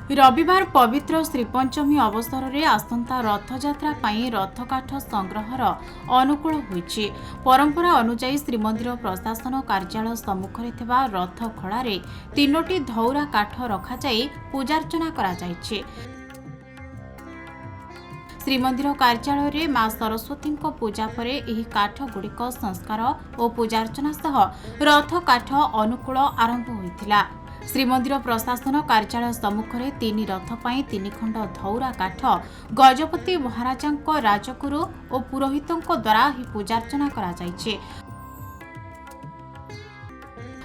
रविवार पवित्र श्रीपंचमी अवसर में आसंता रथयात्रा पाई रथकाठ संग्रहर अनुकूल होईछि। परंपरा अनुसार श्रीमंदिर प्रशासन कार्यालय सम्मुखरे थिबा रथ खड़ारे 3टी धौरा काठ रखाई पूजार्चना करा जायछि। श्रीमंदिर कार्यालय में मां सरस्वती पूजा पर एही काठ गुड़िक संस्कार और पूजार्चना सह रथ काठ अनुकूल आरंभ होइथिला। श्रीमंदिर प्रशासन कार्यालय सम्मुखरे 3 रथ पाई 3 खंड धौरा काठ गजपति महाराजांको राजगुरु और पुरोहितों द्वारा ही पूजार्चना करा जायछि।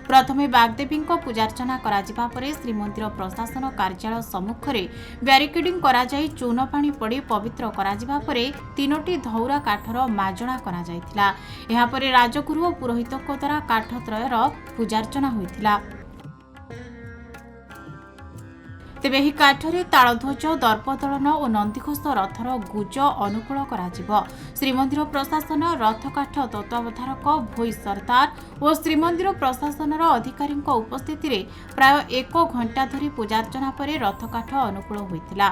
प्रथमे बागदेवी पूजार्चना करा जिबा परे श्रीमंदिर प्रशासन कार्यालय सम्मुखरे ब्यारिकेडिंग करा जाई चून पानी पड़ी पवित्र करा जिबा परे 3टी धौरा काठर माजणा करा जायथिला। एहा परे राजगुरु और पुरोहितों द्वारा काठ त्रयर पूजार्चना होइथिला। तेबे ही काठरे तालध्वज दर्पदलन और नंदीघोष रथर गुज अनुकूल कराजिब। श्रीमंदिर प्रशासन रथ काठ तत्वावधारक भोई सरदार और श्रीमंदिर प्रशासन अधिकारी उपस्थित प्राय 1 घंटा धरी पूजार्चना पर रथ काठ अनुकूल होइतिला।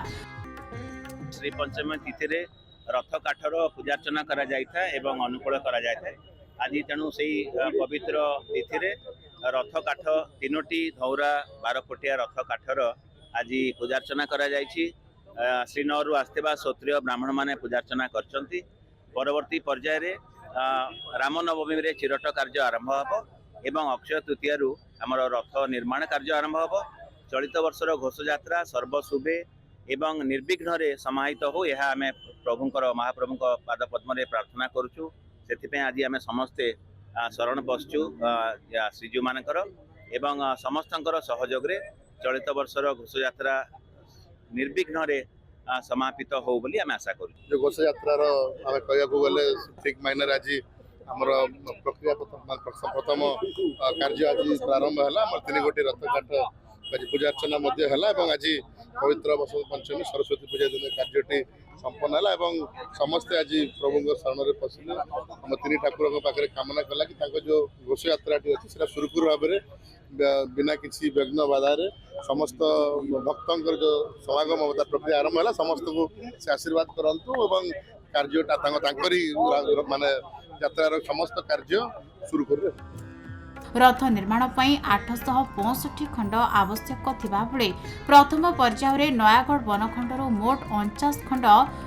श्री पंचमी तिथि रथ काठर पूजार्चना करा जायथा एवं अनुकूल करा जायथा। आज तेणु से पवित्र तिथि रथ काठ 3टी धौरा 12 फुटिया रथ काठर आज पूजार्चना करा जायछि। श्रीनगर आसथिबा क्षत्रिय ब्राह्मण माने पूजार्चना करछंती। परवर्ती पर्याय रे रामनवमी रे चिरट कार्य आरंभ हबो एवं अक्षय तृतीया रु हमर रथ निर्माण कार्य आरंभ हबो। चलित वर्षर घोष यात्रा सर्वशुभे एवं निर्विघ्न रे समाहित हो यह आमे प्रभुंकर महाप्रभुंक पाद पद्म रे प्रार्थना करूछु। सेथिपे आज आमे समस्ते शरण बसछु श्रीजू मानकर एवं समस्तंकर सहयोग रे चलित वर्षर घोष यात्रा निर्विघ्न रे समापित हो बोली आम आशा करूँ। जो घोष यात्रार आम कह गले ठीक मायने आज आमर प्रक्रिया प्रथम कार्य आज प्रारंभ है। आम 3 गोटी रथ काठ आज पूजार्चना आज पवित्र बसंत पंचमी सरस्वती पूजा दिन कार्यटी संपन्न है। समस्ते आज प्रभु शरण में पशिले आम 3 ठाकुर पाखे कामना कला कि जो घोष यात्राटी अच्छी सुरखुर भाव में बिना किसी विघ्न बाधा समस्त भक्तों जो समागम प्रक्रिया आरंभ है समस्त को से आशीर्वाद करंतु एवं कार्य माने यात्रार समस्त कार्य सुरखुर। रथ निर्माण पई 865 खंड आवश्यक थिबा बेले प्रथम पर्याय नयागढ़ वनखंडर मोट 49 खंड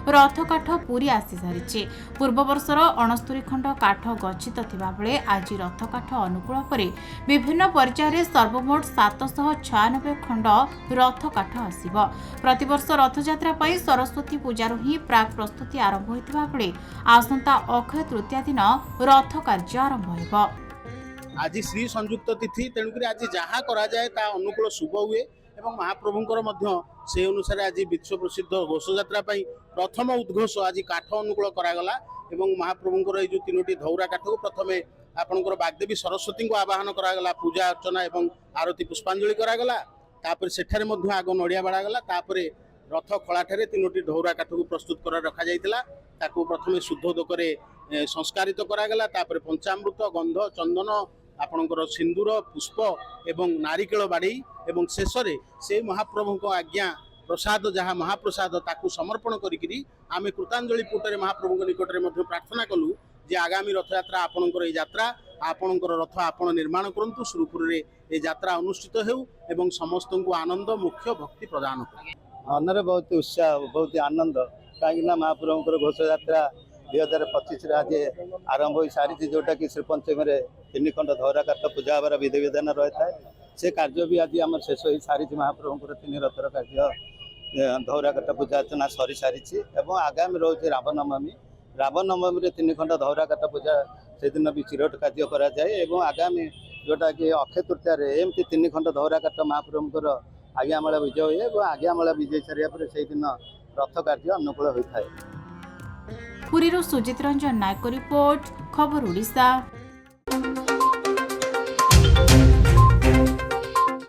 रथ काठ पूरी आसी सारिछि। पूर्व वर्षर 69 खंड काठ गच्छित थिबा बेले आज रथ काठ अनुकूल परे विभिन्न पर्याय सर्वमोट 796 खंड रथ काठ आसीबो। प्रतिवर्ष रथयात्रा पई सरस्वती पूजार ही प्राक प्रस्तुति आरंभ होइतिबा बेले आसंता अक्षय तृतीया दिन रथ कार्य आरंभ होइबो। आज श्री संयुक्त तिथि तेणुक आज जहाँ करा जाए ता अनुकूल शुभ हुए एवं महाप्रभुंकर से अनुसार आज विश्व प्रसिद्ध घोष यात्रा प्रथम उद्घोष आज काठ अनुकूल करागला एवं महाप्रभुंकर ये जो 3टी धौरा काठ को प्रथमे आपणकर बागदेवी सरस्वती को आवाहन करागला पूजा अर्चना एवं आरती पुष्पांजलि करागला। तापर सेठारे मध्य आग नड़िया बाड़ागला। तापर रथ खड़ाठे 3टी धौरा काठ को प्रस्तुत कर रखा जाइतिला। ताकू प्रथमे शुद्ध दोकरे संस्कारित करागला। तापर पंचामृत गंध चंदन आपणकर सिंदूर पुष्प एवं नारिकेल बाड़ी एवं शेष से महाप्रभु को आज्ञा प्रसाद जहाँ महाप्रसाद ताकू समर्पण करी आमे कृतांजलि पुटरे महाप्रभु निकट में प्रार्थना कलु जे आगामी रथ यात्रा आपणकर यात्रा आपणकर रथ आपण निर्माण करंतु सुरखुर रे ए यात्रा अनुष्ठित हेउ एवं समस्त को आनंद मुख्य भक्ति प्रदान करे। मन बहुत उत्साह बहुत आनंद कहीं महाप्रभुंकर घोष यात्रा 2025 आज आरंभ हो सारी जोटा कि श्री पंचमी 3 खंड धौरा काठ पूजा हबार विधि विधान रही है से कार्य भी आज आम शेष हो सारी महाप्रभुंर 3 रथर कार्य धौरा काठ पूजा अर्चना सरी सारी आगामी रोचे रामनवमी 3 खंड धौरा काठ पूजा से दिन भी चिरट कार्य कराए आगामी जोटा कि अक्षय तृतीया एमती 3 खंड धौरा काठ महाप्रभुंर आज्ञामाला विजय हुए आज्ञामाला विजय सारा से दिन रथ कार्य अनुकूल होता है। पुरीरो सुजित रंजन नायक रिपोर्ट खबर ओडिशा।